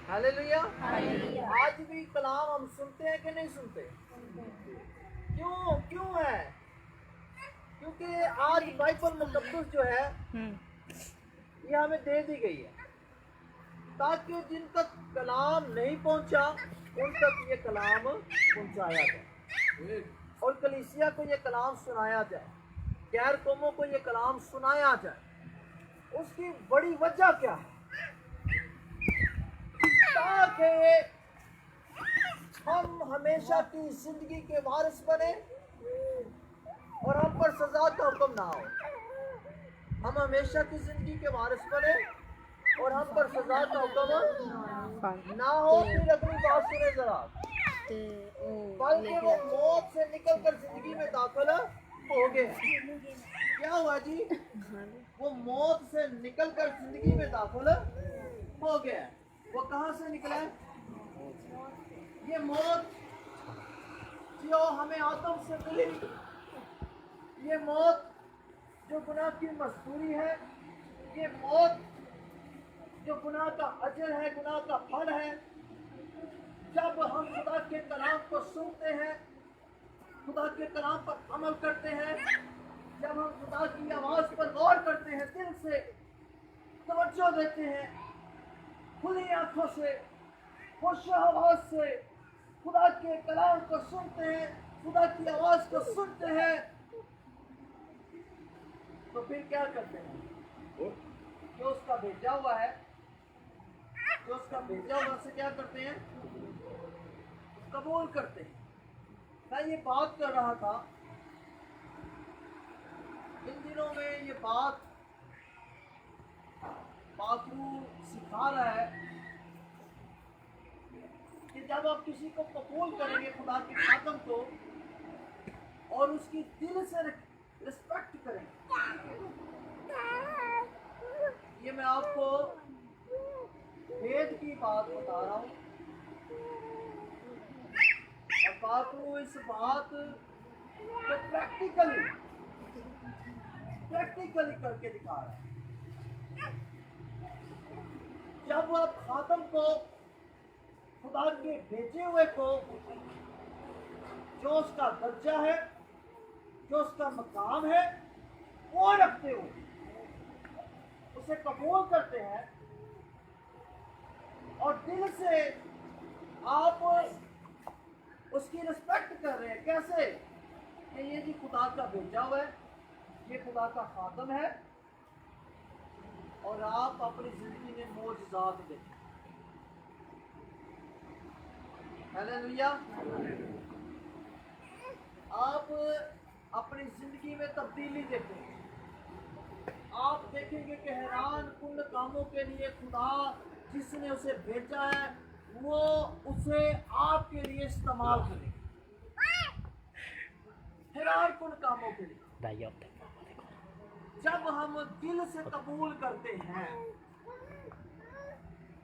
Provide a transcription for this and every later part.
Hallelujah. आज भी कलाम हम सुनते हैं कि नहीं सुनते? क्यों क्यों है? क्योंकि आज बाइबल मुकद्दस जो है ये हमें दे दी गई है ताकि जिन तक कलाम नहीं पहुंचा उन तक ये कलाम पहुंचाया जाए और कलीसिया को ये कलाम सुनाया जाए, गैर कौमों को ये कलाम सुनाया जाए। उसकी बड़ी वजह क्या है? ताकि हम हमेशा की जिंदगी के वारिस बने और हम पर सजा का हुक्म ना हो। हम हमेशा की जिंदगी के वारिस बने और हम पर सजा का हुक्म ना हो। फिर अपनी बात सुने जरा, बल्कि वो मौत से निकलकर जिंदगी में दाखिल हो गए। क्या हुआ जी? वो मौत से निकलकर जिंदगी में दाखिल हो गया। वो कहाँ से निकला? ये मौत जो हमें आदम से मिली, ये मौत जो गुनाह की मजदूरी है, ये मौत जो गुनाह का अजर है, गुनाह का फल है। जब हम खुदा के कलाम को सुनते हैं, खुदा के कलाम पर अमल करते हैं, जब हम खुदा की आवाज पर गौर करते हैं, दिल से तवज्जो देते हैं, खुली आंखों से, खुश आवाज से खुदा के कलाम को सुनते हैं, खुदा की आवाज को सुनते हैं, तो फिर क्या करते हैं? जो उसका भेजा हुआ है, जो उसका भेजा हुआ से क्या करते हैं? कबूल करते हैं। मैं ये बात कर रहा था, इन दिनों में ये बात पाकरू सिखा रहा है कि जब आप किसी को कबूल करेंगे, खुदा के खातम को, और उसकी दिल से रिस्पेक्ट करेंगे। ये मैं आपको वेद की बात बता रहा हूँ और पाकरू इस बात को प्रैक्टिकली करके दिखा रहा है। जब आप खातम को, खुदा के भेजे हुए को, जो उसका दर्जा है, जो उसका मकाम है, वो रखते हो, उसे कबूल करते हैं और दिल से आप उसकी रिस्पेक्ट कर रहे हैं। कैसे? कि ये जी खुदा का भेजा हुआ है, ये खुदा का खातम है, और आप अपनी जिंदगी में मौजूदात देखें। हालेलुया। आप अपनी जिंदगी में तब्दीली देखें। आप देखेंगे कि हैरान कुन कामों के लिए खुदा जिसने उसे भेजा है, वो उसे आपके लिए इस्तेमाल करेगा। हैरान कुन कामों के लिए जब हम दिल से कबूल करते हैं,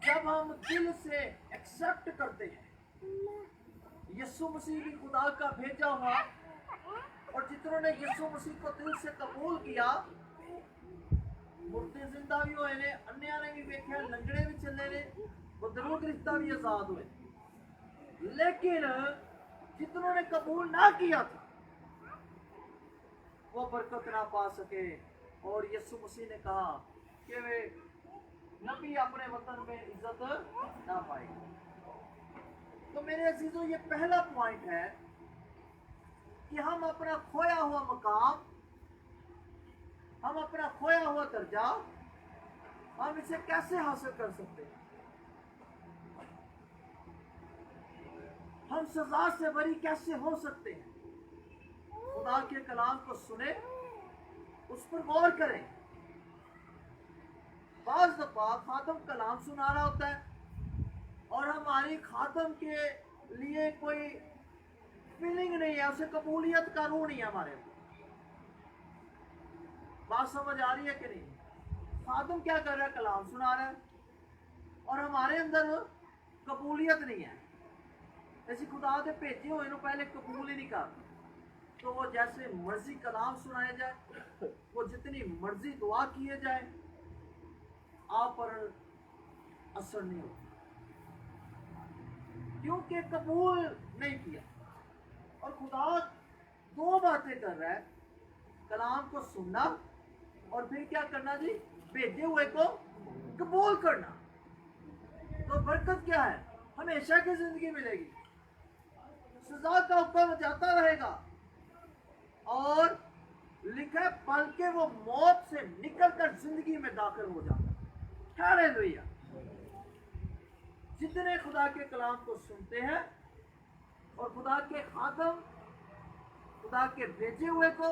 जब हम दिल से एक्सेप्ट करते हैं यीशु मसीह भी खुदा का भेजा हुआ, और जितनों ने यीशु मसीह को दिल से कबूल किया, मुर्दे जिंदा भी हुए ने, अन्य ने भी देखा, लंगड़े भी चले ने, बदरू गिरफ्तार भी आजाद हुए। लेकिन जितनों ने कबूल ना किया था, वो बरकत ना पा सके। और यीशु मसीह ने कहा कि वे नबी अपने वतन में इज्जत ना पाएंगे। तो मेरे अजीजों, ये पहला पॉइंट है कि हम अपना खोया हुआ मकाम, हम अपना खोया हुआ दर्जा, हम इसे कैसे हासिल कर सकते हैं? हम सजा से बरी कैसे हो सकते हैं? खुदा के कलाम को सुने, उस पर गौर करें। बाज़ दफा खातम कलाम सुना रहा होता है और हमारी खातम के लिए कोई फीलिंग नहीं है, उसे कबूलियत का रूह नहीं है हमारे। बात समझ आ रही है कि नहीं? खातम क्या कर रहा है? कलाम सुना रहा है और हमारे अंदर कबूलियत नहीं है। ऐसी खुदा के भेजे हुए पहले कबूल ही नहीं करता, तो वो जैसे मर्जी कलाम सुनाया जाए, वो जितनी मर्जी दुआ किए जाए, आप पर असर नहीं होता। क्योंकि कबूल नहीं किया। और खुदा दो बातें कर रहा है, कलाम को सुनना और फिर क्या करना जी, भेजे हुए को कबूल करना। तो बरकत क्या है, हमेशा की जिंदगी मिलेगी, सजा का हुक्म जाता रहेगा, और लिखा है बल्कि वो मौत से निकलकर जिंदगी में दाखिल हो जाता। हालेलुया। जितने खुदा के कलाम को सुनते हैं और खुदा के खादम, खुदा के भेजे हुए को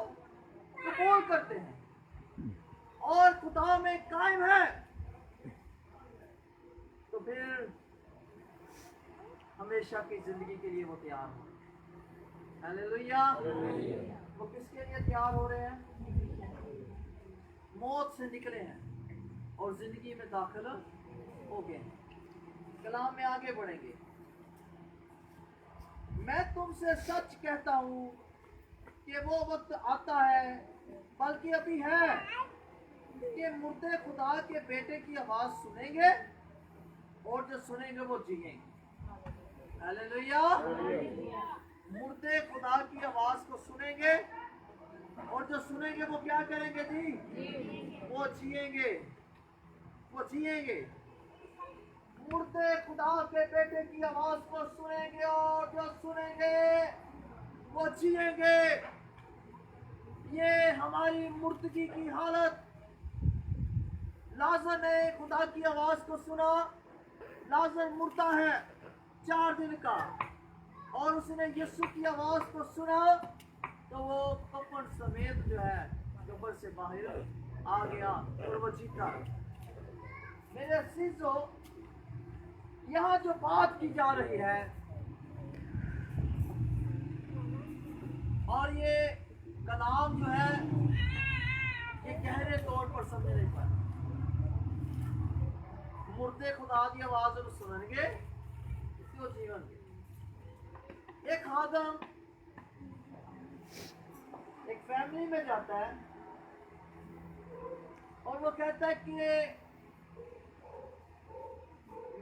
कबूल करते हैं और खुदा में कायम है, तो फिर हमेशा की जिंदगी के लिए वो तैयार हो। हालेलुया। वो किसके लिए तैयार हो रहे हैं? मौत से निकले हैं और जिंदगी में दाखिल हो गए। कलाम में आगे बढ़ेंगे। मैं तुमसे सच कहता हूं कि वो वक्त आता है, बल्कि अभी है, कि मुर्दे खुदा के बेटे की आवाज सुनेंगे और जो सुनेंगे वो जिएंगे। हालेलुया। मुर्दे खुदा की आवाज को सुनेंगे और जो सुनेंगे वो क्या करेंगे जी? वो जिएंगे, वो जिएंगे। मुर्दे खुदा के बेटे की आवाज को सुनेंगे और जो सुनेंगे वो जिएंगे। ये हमारी मुर्दगी की हालत। लाजर ने खुदा की आवाज को सुना। लाजर मुर्दा है 4 दिन का, और उसने यीशु की आवाज को सुना तो वो कफन समेत जो है कब्र से बाहर आ गया और वो जीता। मेरे अजीजों, यहाँ जो बात की जा रही है, और ये कलाम जो है ये गहरे तौर पर समझ नहीं पाए। मुर्दे खुदा की आवाज जब सुनेंगे तो जीवन। एक खादम एक फैमिली में जाता है और वो कहता है कि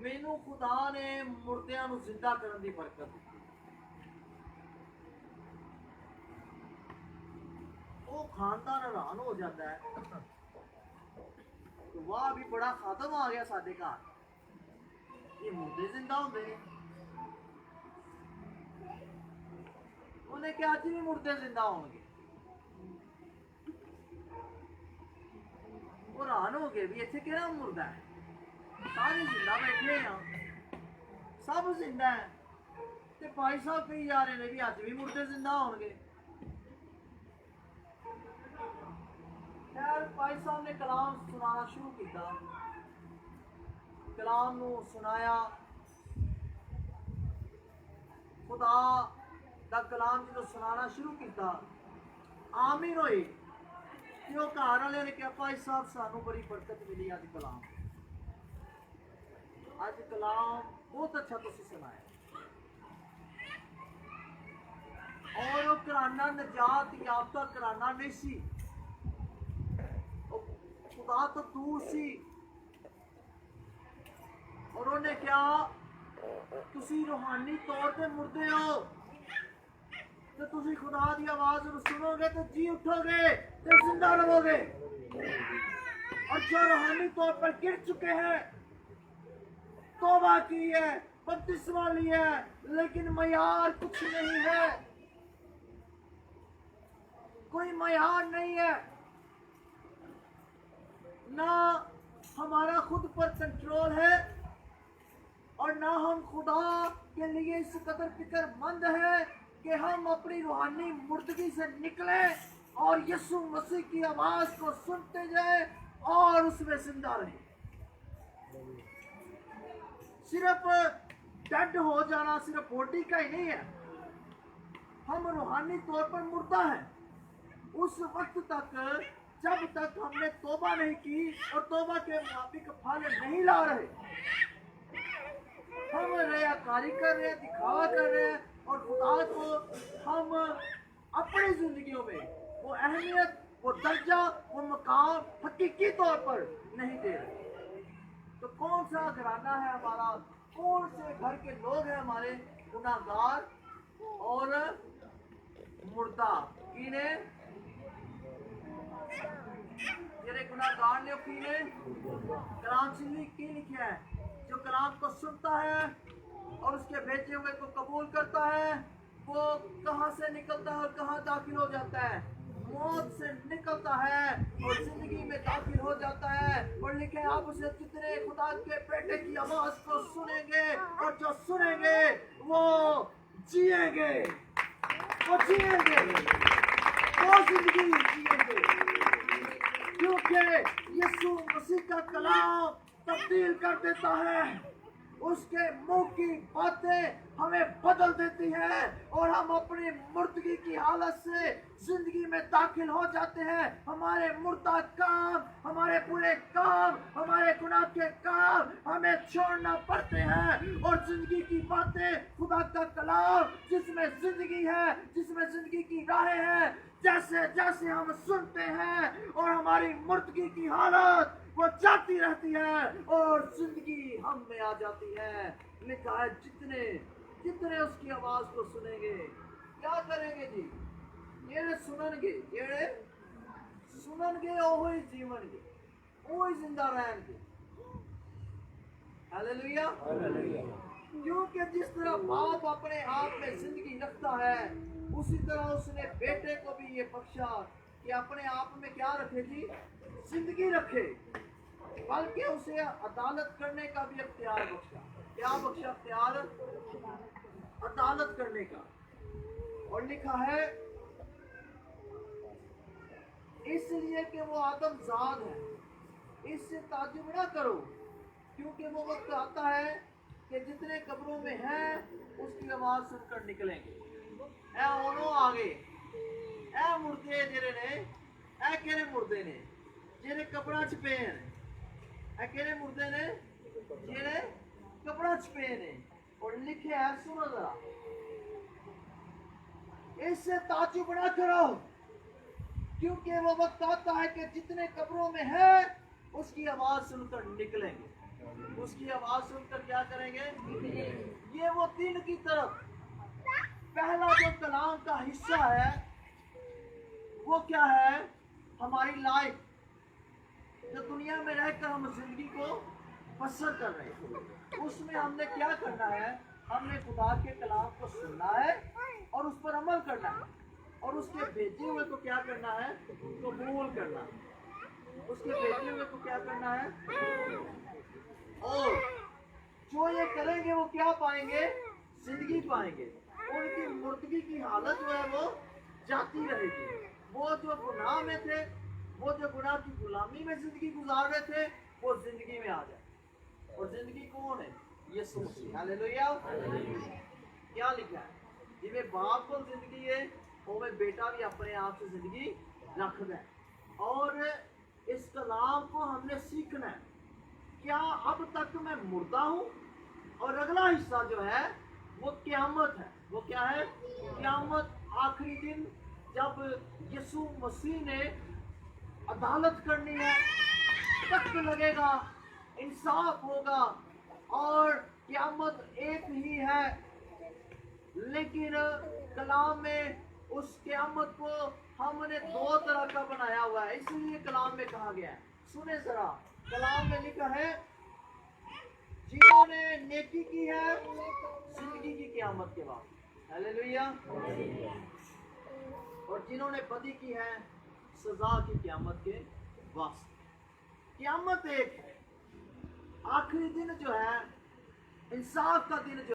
मैनू खुदा ने मुर्दियां नू जिंदा करने की बरकत दी। वो खानदान हैरान हो जाता है, तो वाह भी बड़ा खादम आ गया साडे घर, ये मुर्दे जिंदा होंदे ने। उन्हें क्या आज भी मुर्दे जिंदा होंगे। वो हैरान हो गए भी इतने केड़ा मुर्दा है, सारे जिंदा बैठे हैं, सब जिंदा है, ते भाई साहब कही जा रहे हैं भी अज भी मुर्दे जिंदा होंगे। खैर भाई साहब ने कलाम सुनाना शुरू किया, कलाम नू सुनाया। खुदा दा कलाम जो सुनाना शुरू किया, आमीन होई कि वो घर वाले ने कहा भाई साहब सानू बड़ी बरकत मिली अज कलाम, अज कलाम बहुत अच्छा तुसी सुनाया। और वो घराना निजात याफ्ता घराना नहीं सी, खुदा तो दूर सी, और उन्हें क्या तुसी रूहानी तौर पे मुर्दे हो, तो तुसी खुदा की आवाज सुनोगे तो जी उठोगे तो जिंदा रहोगे। और जो रूहानी तौर पर गिर चुके हैं, तौबा की है, बपतिस्मा लिया है, लेकिन मयार कुछ नहीं है, कोई मयार नहीं है, ना हमारा खुद पर कंट्रोल है, और ना हम खुदा के लिए इस कदर फिक्रमंद है कि हम अपनी रूहानी मुर्दगी से निकले और यीशु मसीह की आवाज को सुनते जाए और उसमें जिंदा रहे। सिर्फ डेड हो जाना सिर्फ बॉडी का ही नहीं है, हम रूहानी तौर पर मुर्दा हैं। उस वक्त तक जब तक हमने तौबा नहीं की और तौबा के मुताबिक फल नहीं ला रहे, हम रियाकारी कर रहे हैं, दिखावा कर रहे हैं, और खुदा को हम अपनी जिंदगियों में वो अहमियत, वो दर्जा, वो मकाम हकीकी तौर पर नहीं दे रहे। तो कौन सा घराना है हमारा, कौन से घर के लोग हैं हमारे? गुनाहगार और मुर्दा। कीने तेरे गुनाहगार ने कीने कलाम सुनने की लिखा है, जो कलाम को सुनता है और उसके भेजे हुए को कबूल करता है, वो कहाँ से निकलता है और कहाँ दाखिल हो जाता है? मौत से निकलता है और जिंदगी में दाखिल हो जाता है। और लिखे आप उसे जितने खुदा के बेटे की आवाज को सुनेंगे और जो सुनेंगे वो जिएंगे, वो जिएंगे, वो जिंदगी जिएंगे, क्योंकि यीशु मसीह का कलाम तब्दील कर देता है। उसके मुंह की बातें हमें बदल देती है और हम अपनी मुर्दगी की हालत से जिंदगी में दाखिल हो जाते हैं। हमारे मुर्दा काम, हमारे बुरे काम, हमारे गुनाह के काम हमें छोड़ना पड़ते हैं और जिंदगी की बातें, खुदा का कलाम जिसमें जिंदगी है, जिसमें जिंदगी की राहें हैं, जैसे जैसे हम सुनते हैं और हमारी मुर्दगी की हालत वो जाती रहती है और जिंदगी हम में आ जाती है। लिखा है जितने जितने उसकी आवाज को सुनेंगे क्या करेंगे जी? ये सुननगे, ये सुननगे और ही जीवनगे, वही जिंदा रहेंगे। हालेलुया। क्योंकि जिस तरह बाप अपने आप में जिंदगी रखता है, उसी तरह उसने बेटे को भी ये बख्शा कि अपने आप में क्या रखे जी? जिंदगी रखे, बल्कि उसे अदालत करने का भी अख्तियार बख्शा। क्या बख्शा? अख्तियार अदालत करने का। और लिखा है इसलिए कि वो आदमजाद है, इससे ताज्जुब ना करो, क्योंकि वो वक्त आता है कि जितने कब्रों में हैं उसकी आवाज सुनकर निकलेंगे। ऐ ओनो आगे, ऐ मुर्दे जेरे ने, ऐ केरे मुर्दे ने जेरे कपड़ा च पे हैं, ऐ केरे मुर्दे ने जेरे कपड़ा च पे ने। और लिखे है, सुनो जरा, इससे ताज्जुब ना करो, क्योंकि वो वक्त आता है कि जितने कब्रों में है उसकी आवाज सुनकर निकलेंगे। उसकी आवाज सुनकर क्या करेंगे? ये वो दिन की तरफ पहला जो कलाम का हिस्सा है वो क्या है? हमारी लाइफ, जो दुनिया में रहकर हम जिंदगी को बसर कर रहे हैं, उसमें हमने क्या करना है? हमने खुदा के कलाम को सुनना है और उस पर अमल करना है और उसके भेजे हुए को क्या करना है? कबूल करना है। उसके भेजे हुए को क्या करना है? और जो ये करेंगे वो क्या पाएंगे? जिंदगी पाएंगे। उनकी मुर्दगी की हालत जो है वो जाती रहेगी। वो जो गुनाह में थे, वो जो गुनाह की गुलामी में जिंदगी गुजार रहे थे, वो जिंदगी में आ जाए। और जिंदगी कौन है? यीशु मसीह। हालेलुया। क्या लिखा है? जिਵੇਂ बाप को जिंदगी है उਵੇਂ बेटा भी अपने आप से जिंदगी रखता है। और इस कलाम को हमने सीखना है। क्या अब तक मैं मुर्दा हूँ? और अगला हिस्सा जो है वो क़यामत है। वो क्या है? क़यामत, आखिरी दिन, जब यीशु मसीह ने अदालत करनी है, तख्त लगेगा, इंसाफ होगा। और क़यामत एक ही है, लेकिन कलाम में उस क़यामत को हमने दो तरह का बनाया हुआ है, इसलिए कलाम में कहा गया है। सुने जरा, कलाम में लिखा है जिन्होंने नेकी की है जिंदगी की क़यामत के बाद, हालेलुया, और जिन्होंने बदी की है सजा की क़यामत के वास्ते। क़यामत एक है, आखिरी दिन जो है इंसाफ का दिन जो